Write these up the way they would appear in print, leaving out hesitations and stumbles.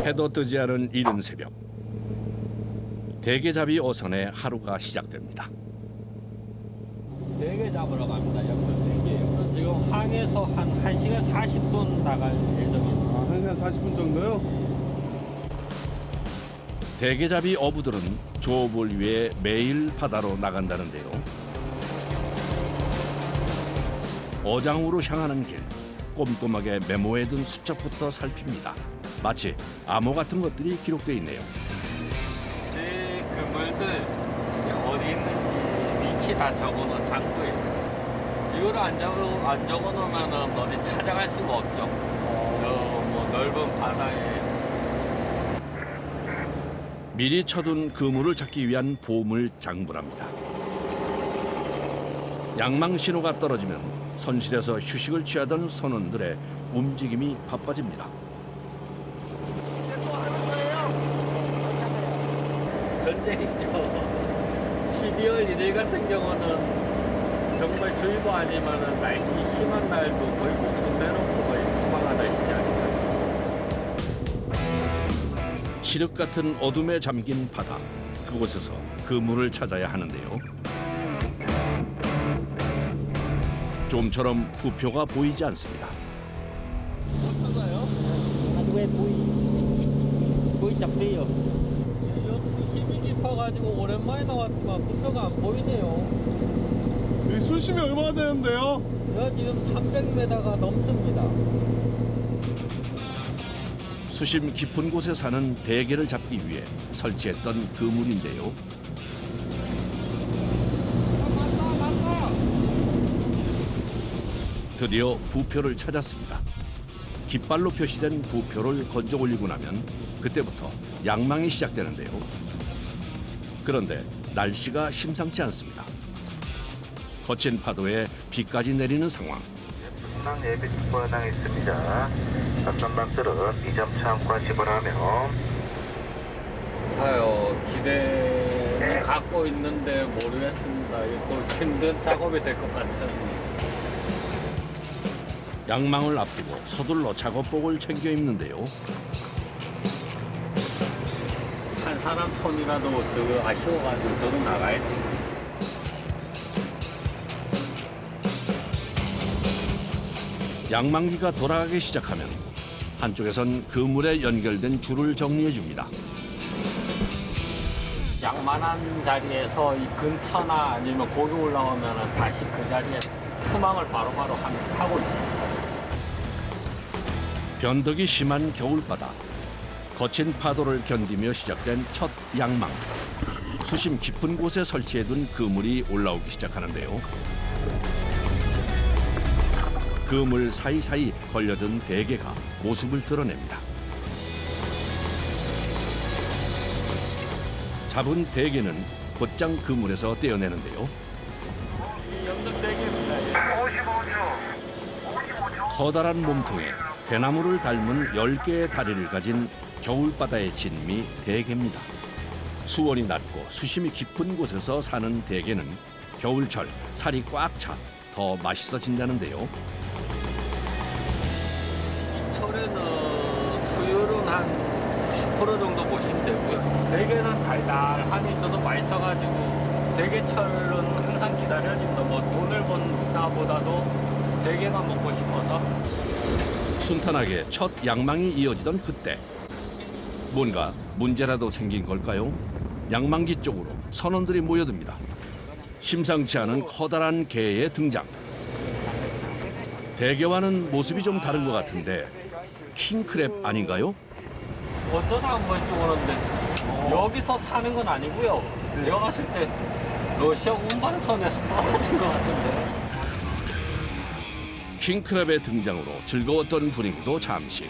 해도 뜨지 않은 이른 새벽, 대게잡이 어선의 하루가 시작됩니다. 대게 잡으러 갑니다. 대게. 지금 항에서 한 1시간 40분 나갈 예정입니다. 1시간 40분 정도요? 대게잡이 어부들은 조업을 위해 매일 바다로 나간다는데요. 어장으로 향하는 길, 꼼꼼하게 메모해둔 수첩부터 살핍니다. 마치 암호 같은 것들이 기록돼 있네요. 제 그물들 어디 있는지 위치 다 적어놓은 장부예요. 이거를 안 적어놓으면 어디 찾아갈 수가 없죠. 저 뭐 넓은 바다에. 미리 쳐둔 그물을 찾기 위한 보물 장부랍니다. 양망 신호가 떨어지면 선실에서 휴식을 취하던 선원들의 움직임이 바빠집니다. 전쟁이죠. 12월 1일 같은 경우는 정말 주의보 아니면은 날씨 심한 날도 거의 목숨 내놓고 거의 투망하다시피 하니까. 칠흑 같은 어둠에 잠긴 바다, 그곳에서 그물을 찾아야 하는데요. 좀처럼 부표가 보이지 않습니다. 못 찾아요? 아니 왜 보이 잡대요. 수심이 깊어가지고 오랜만에 나왔지만 부표가 안 보이네요. 여기 수심이 얼마나 되는데요? 여기 지금 300m가 넘습니다. 수심 깊은 곳에 사는 대게를 잡기 위해 설치했던 그물인데요. 드디어 부표를 찾았습니다. 깃발로 표시된 부표를 건져 올리고 나면 그때부터 양망이 시작되는데요. 그런데 날씨가 심상치 않습니다. 거친 파도에 비까지 내리는 상황. 순항 예비 특보가 당했습니다. 선박들은 이점 차원과 지불하며 아유 기대 갖고 있는데 모르겠습니다. 이거 힘든 작업이 될 것 같은. 양망을 앞두고 서둘러 작업복을 챙겨 입는데요. 한 사람 손이라도 저거 아쉬워가지고 저도 나가야 돼. 양망기가 돌아가기 시작하면 한쪽에선 그물에 연결된 줄을 정리해 줍니다. 양만한 자리에서 이 근처나 아니면 거기 올라오면 다시 그 자리에 투망을 바로바로 하고 있습니다. 변덕이 심한 겨울바다. 거친 파도를 견디며 시작된 첫 양망. 수심 깊은 곳에 설치해둔 그물이 올라오기 시작하는데요. 그물 사이사이 걸려든 대게가 모습을 드러냅니다. 잡은 대게는 곧장 그물에서 떼어내는데요. 연덕대게입니다. 커다란 몸통에 대나무를 닮은 10개의 다리를 가진 겨울바다의 진미 대게입니다. 수온이 낮고 수심이 깊은 곳에서 사는 대게는 겨울철 살이 꽉 차 더 맛있어진다는데요. 이 철에는 수율은 한 90% 정도 보시면 되고요. 대게는 달달하니 저도 맛있어가지고 대게철은 항상 기다려집니다. 뭐 돈을 번다 보다도 대게만 먹고 싶어서. 순탄하게 첫 양망이 이어지던 그때 뭔가 문제라도 생긴 걸까요? 양망기 쪽으로 선원들이 모여듭니다. 심상치 않은 커다란 개의 등장. 대게와는 모습이 좀 다른 것 같은데 킹크랩 아닌가요? 어쩌다 한 번씩 오는데 여기서 사는 건 아니고요. 제가 봤을 때 러시아 운반선에서 떨어진 것 같은데. 킹크랩의 등장으로 즐거웠던 분위기도 잠시.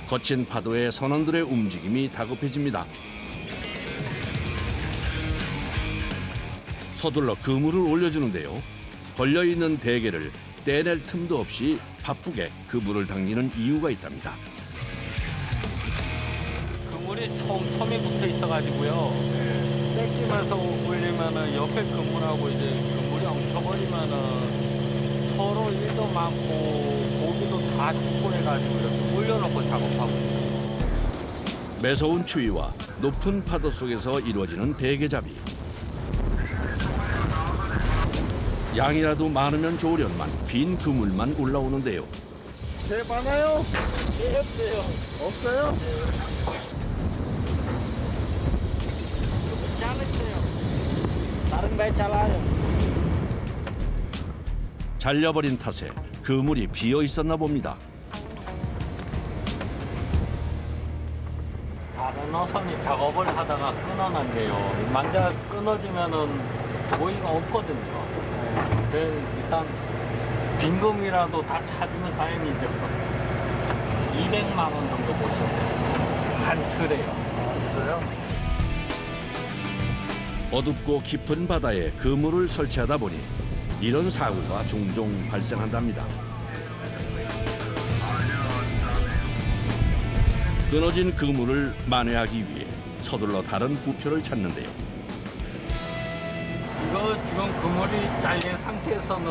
거친 파도에 선원들의 움직임이 다급해집니다. 서둘러 그물을 올려주는데요. 걸려있는 대게를 떼낼 틈도 없이 바쁘게 그물을 당기는 이유가 있답니다. 그물이 촘촘히 붙어 있어가지고요. 뺏기면서 올리면은 옆에 그물하고 이제 그물이 엉켜버리면은 서로 일도 많고 고기도 다 축구해가지고 이렇게 올려놓고 작업하고 있어요. 매서운 추위와 높은 파도 속에서 이루어지는 대게잡이. 양이라도 많으면 좋으련만 빈 그물만 올라오는데요. 배 많아요? 네, 없어요. 없어요? 잘했어요. 다른 배 잘라요. 잘려버린 탓에 그물이 비어 있었나 봅니다. 다른 어선이 작업을 하다가 끊어난대요. 만약 끊어지면은 고기가 없거든요. 일단 빈금이라도 다 찾으면 다행이죠. 200만 원 정도 보시면 돼요. 한 틀에요. 없어요? 어둡고 깊은 바다에 그물을 설치하다 보니 이런 사고가 종종 발생한답니다. 끊어진 그물을 만회하기 위해 서둘러 다른 부표를 찾는데요. 이거 지금 그물이 잘린 상태에서는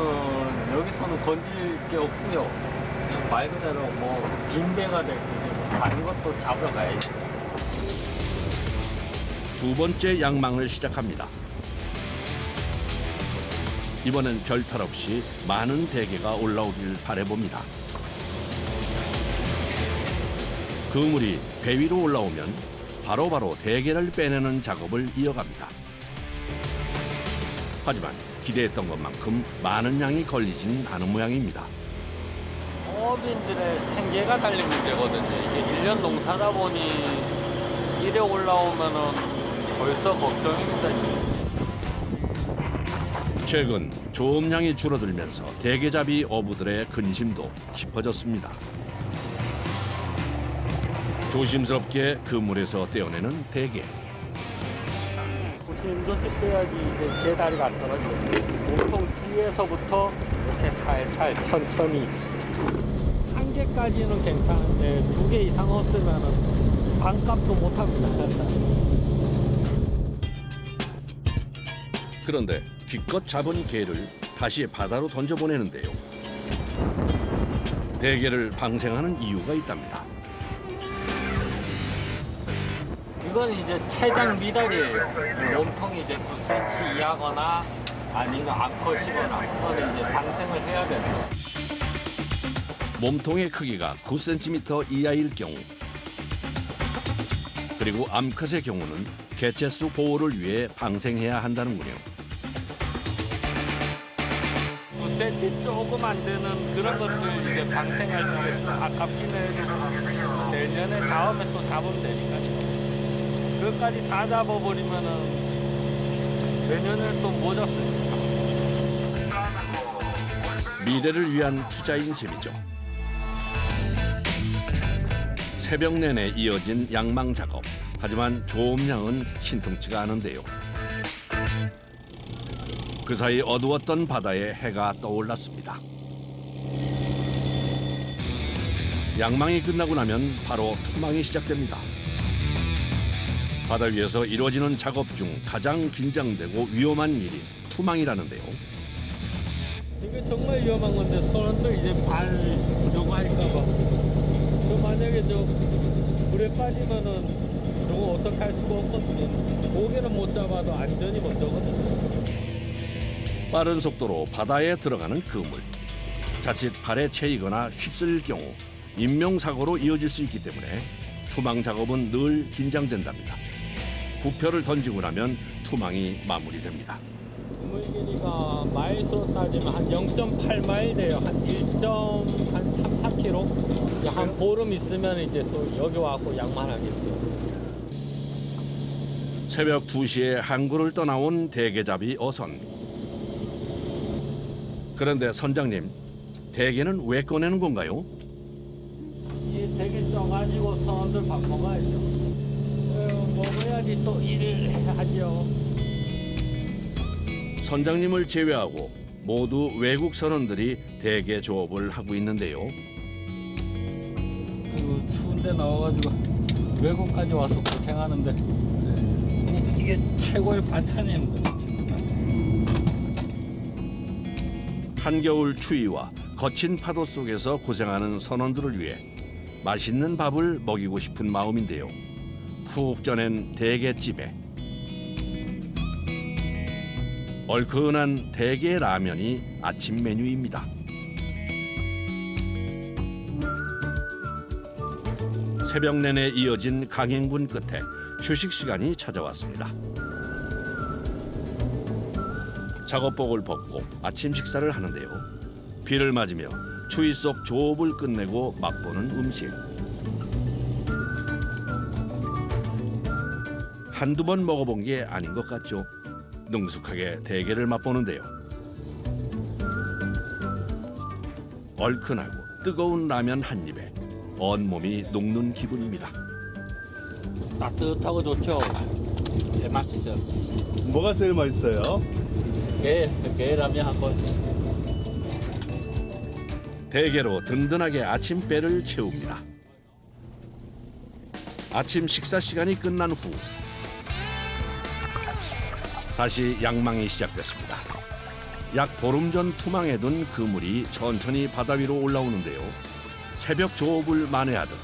여기서는 건질 게 없고요. 그냥 말 그대로 뭐 빈배가 되고 다른 것도 잡으러 가야지. 두 번째 양망을 시작합니다. 이번엔 별탈 없이 많은 대게가 올라오길 바라봅니다. 그물이 배 위로 올라오면 바로바로 대게를 빼내는 작업을 이어갑니다. 하지만 기대했던 것만큼 많은 양이 걸리진 않은 모양입니다. 어민들의 생계가 달린 문제거든요. 이게 1년 농사다 보니 일에 올라오면은 벌써 걱정입니다. 최근 조업량이 줄어들면서 대게잡이 어부들의 근심도 깊어졌습니다. 조심스럽게 그물에서 떼어내는 대게. 조심조심 빼야지 이제 개다리가 안 떨어져요. 보통 뒤에서부터 이렇게 살살 천천히. 한 개까지는 괜찮은데 2개 이상 없으면은 반값도 못 합니다. 그런데 기껏 잡은 게를 다시 바다로 던져보내는데요. 대게를 방생하는 이유가 있답니다. 이건 이제 체장 미달이에요. 몸통이 이제 9cm 이하거나 아니면 암컷이거나 그거는 이제 방생을 해야 되죠. 몸통의 크기가 9cm 이하일 경우, 그리고 암컷의 경우는 개체수 보호를 위해 방생해야 한다는군요. 9cm 조금 안 되는 그런 것들 이제 방생할 때 좀 아깝긴 해도 내년에 다음에 또 잡으면 되니까요. 그것까지 다 잡아버리면은 내년에 또 못 잡습니다. 미래를 위한 투자인 셈이죠. 새벽 내내 이어진 양망 작업. 하지만 조업량은 신통치가 않은데요. 그 사이 어두웠던 바다에 해가 떠올랐습니다. 양망이 끝나고 나면 바로 투망이 시작됩니다. 바다 위에서 이루어지는 작업 중 가장 긴장되고 위험한 일이 투망이라는데요. 이게 정말 위험한 건데 사람들 이제 발 저거 할까봐. 저 만약에 저 물에 빠지면은 저거 어떻게 할 수가 없거든요. 고개는 못 잡아도 안전이 먼저거든요. 빠른 속도로 바다에 들어가는 그물. 자칫 발에 채이거나 휩쓸릴 경우 인명사고로 이어질 수 있기 때문에 투망 작업은 늘 긴장된답니다. 부표를 던지고 나면 투망이 마무리됩니다. 그물 길이가 마일수로 따지면 한 0.8마일 돼요. 한 1.3-4km. 한 보름 있으면 이제 또 여기 와서 양만하겠죠. 새벽 2시에 항구를 떠나온 대게잡이 어선. 그런데 선장님, 대게는 왜 꺼내는 건가요? 이게 되게 쪄가지고 사람들 밥 먹어야죠. 먹어야지 또 일을 하죠. 선장님을 제외하고 모두 외국 선원들이 대게 조업을 하고 있는데요. 추운데 나와가지고 외국까지 와서 고생하는데 이게 최고의 반찬입니다. 한겨울 추위와 거친 파도 속에서 고생하는 선원들을 위해 맛있는 밥을 먹이고 싶은 마음인데요. 푹 쪄낸 대게찜에 얼큰한 대게 라면이 아침 메뉴입니다. 새벽 내내 이어진 강행군 끝에 휴식 시간이 찾아왔습니다. 작업복을 벗고 아침 식사를 하는데요. 비를 맞으며 추위 속 조업을 끝내고 맛보는 음식. 한두 번 먹어본 게 아닌 것 같죠. 능숙하게 대게를 맛보는데요. 얼큰하고 뜨거운 라면 한 입에 온몸이 녹는 기분입니다. 따뜻하고 좋죠. 제 맛이죠. 뭐가 제일 맛있어요? 게라면 한 번. 대게로 든든하게 아침배를 채웁니다. 아침 식사 시간이 끝난 후 다시 양망이 시작됐습니다. 약 보름 전 투망해둔 그물이 천천히 바다 위로 올라오는데요. 새벽 조업을 만회하듯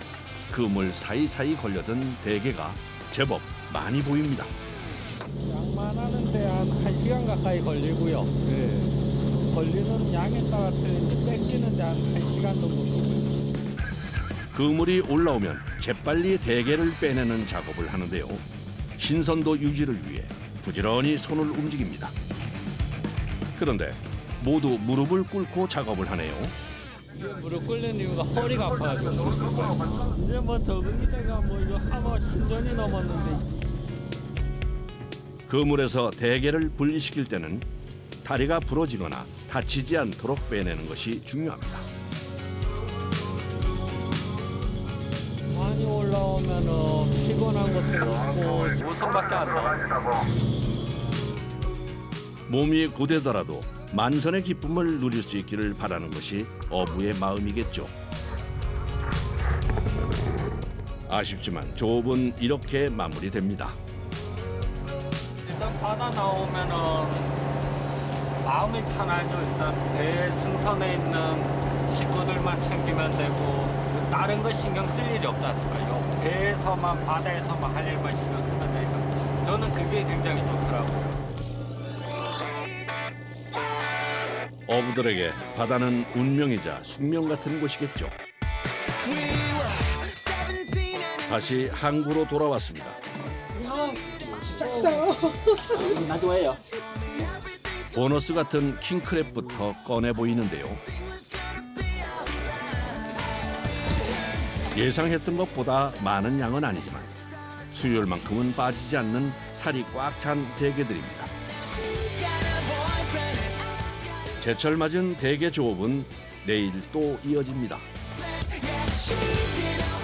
그물 사이사이 걸려든 대게가 제법 많이 보입니다. 양만하는데 한 1시간 가까이 걸리고요. 걸리는 양에 따라 틀린데 뺏기는데 한 1시간 정도 걸려요. 그물이 올라오면 재빨리 대게를 빼내는 작업을 하는데요. 신선도 유지를 위해 부지런히 손을 움직입니다. 그런데 모두 무릎을 꿇고 작업을 하네요. 무릎 꿇는 이유가 허리가 아파가지고 이제 뭐 적응이 돼가 뭐 이거 하고 10년이 넘었는데. 그물에서 대게를 분리시킬 때는 다리가 부러지거나 다치지 않도록 빼내는 것이 중요합니다. 많이 올라오면은 피곤한 것도 없고 웃음밖에 안 나와. 몸이 고되더라도 만선의 기쁨을 누릴 수 있기를 바라는 것이 어부의 마음이겠죠. 아쉽지만 조업은 이렇게 마무리됩니다. 일단 바다 나오면은 마음이 편하죠. 일단 배 승선에 있는 식구들만 챙기면 되고 다른 거 신경 쓸 일이 없지 않습니까? 배에서만 바다에서만 할 일만 신경 쓰면 되니까 저는 그게 굉장히 좋더라고요. 어부들에게 바다는 운명이자 숙명 같은 곳이겠죠. 다시 항구로 돌아왔습니다. 나도해요. 보너스 같은 킹크랩부터 꺼내 보이는데요. 예상했던 것보다 많은 양은 아니지만 수율만큼은 빠지지 않는 살이 꽉 찬 대게들입니다. 제철 맞은 대게 조업은 내일 또 이어집니다.